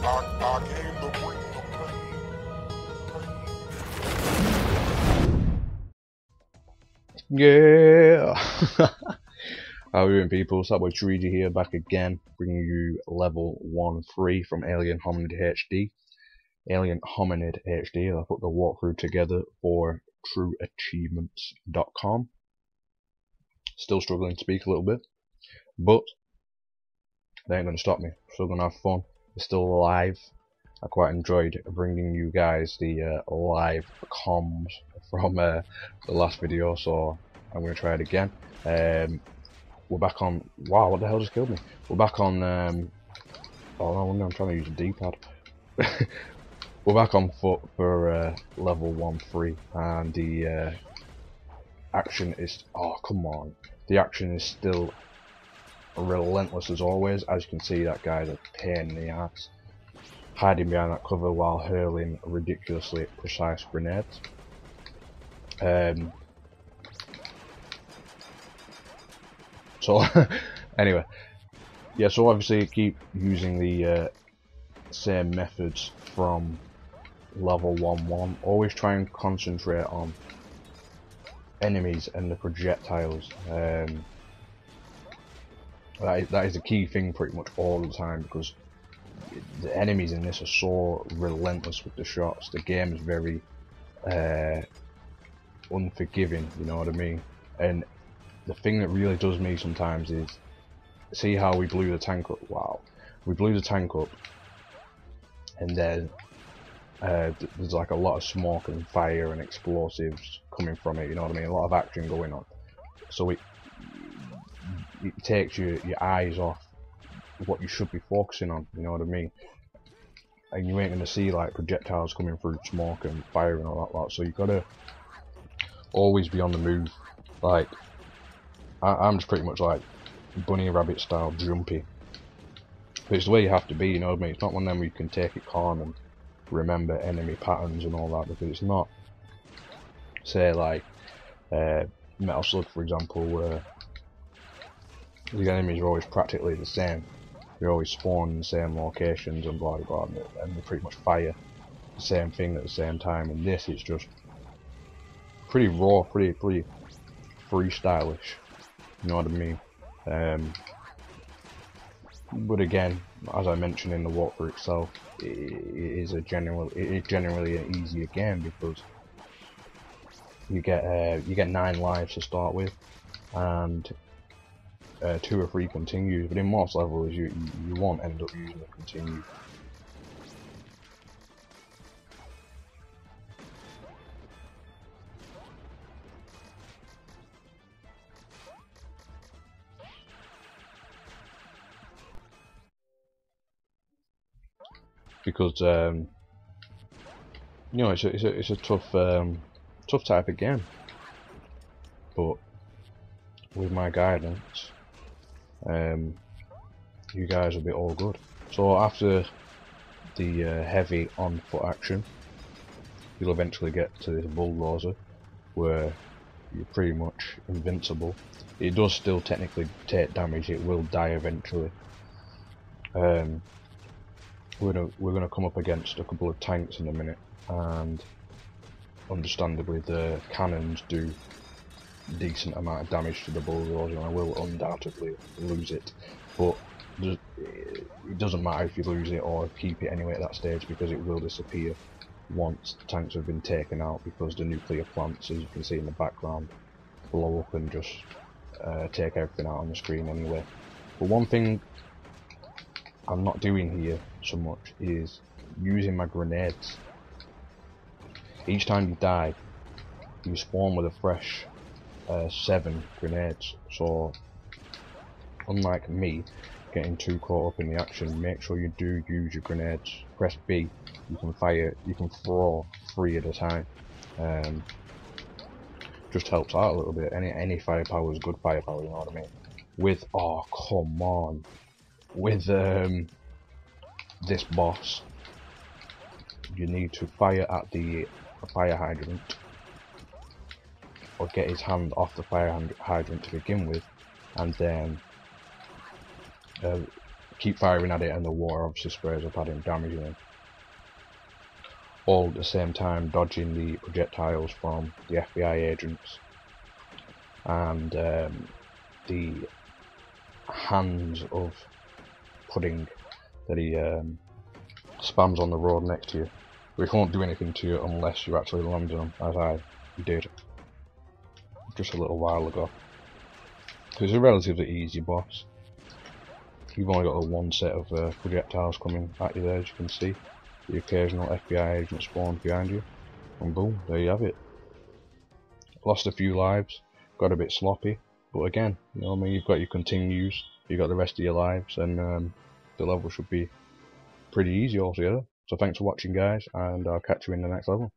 I came to bring the pain. Yeah! How are we doing, people? It's that boy Treezy here, back again, bringing you level 1 free from Alien Hominid HD. Alien Hominid HD, I put the walkthrough together for trueachievements.com. Still struggling to speak a little bit, but they ain't going to stop me. Still going to have fun. It's still live. I quite enjoyed bringing you guys the live comms from the last video, so I'm going to try it again. We're back on. Wow, what the hell just killed me? We're back on. Oh no, I'm trying to use a D-pad. We're back on foot for level 1 free, and the action is. Oh come on, the action is still relentless as always. As you can see, that guy's a pain in the ass, hiding behind that cover while hurling ridiculously precise grenades. So anyway, yeah, so obviously keep using the same methods from level 1-1. Always try and concentrate on enemies and the projectiles. That is the key thing pretty much all the time, because the enemies in this are so relentless with the shots. The game is very unforgiving, you know what I mean? And the thing that really does me sometimes is, see how we blew the tank up? Wow, we blew the tank up, and then there's like a lot of smoke and fire and explosives coming from it, you know what I mean? A lot of action going on, so it takes your eyes off what you should be focusing on, you know what I mean? And you ain't gonna see like projectiles coming through smoke and fire and all that lot, so you gotta always be on the move. Like I'm just pretty much like bunny rabbit style jumpy, but it's the way you have to be, you know what I mean? It's not one of them where you can take it calm and remember enemy patterns and all that, because it's not, say like Metal Slug for example, where the enemies are always practically the same. They always spawn in the same locations and blah blah blah, and they pretty much fire the same thing at the same time. And this is just pretty raw, pretty freestylish, you know what I mean? But again, as I mentioned in the walkthrough itself, it is generally an easier game, because you get 9 lives to start with, and 2 or 3 continues. But in most levels, you won't end up using a continue. Because you know, it's a tough type of game, but with my guidance, you guys will be all good. So after the heavy on foot action, you'll eventually get to this bulldozer where you're pretty much invincible. It does still technically take damage, it will die eventually. We're gonna come up against a couple of tanks in a minute, and understandably the cannons do a decent amount of damage to the bulldozer, and I will undoubtedly lose it, but it doesn't matter if you lose it or keep it anyway at that stage, because it will disappear once the tanks have been taken out, because the nuclear plants, as you can see in the background, blow up and just take everything out on the screen anyway. But one thing I'm not doing here so much is using my grenades. Each time you die, you spawn with a fresh 7 grenades, so unlike me getting too caught up in the action, make sure you do use your grenades. Press B, you can throw 3 at a time. Just helps out a little bit. Any firepower is good firepower, you know what I mean? With, oh come on, with this boss, you need to fire at the fire hydrant, or get his hand off the fire hydrant to begin with, and then keep firing at it, and the water obviously sprays up at it and damaging him. All at the same time dodging the projectiles from the FBI agents and the hands of pudding that he spams on the road next to you, which won't do anything to you unless you actually land on them, as I did just a little while ago. So it's a relatively easy boss. You've only got a one set of projectiles coming at you there, as you can see. The occasional FBI agent spawns behind you, and boom, there you have it. Lost a few lives, got a bit sloppy, but again, you know what I mean, you've got your continues, you've got the rest of your lives, and the level should be pretty easy altogether. So thanks for watching guys, and I'll catch you in the next level.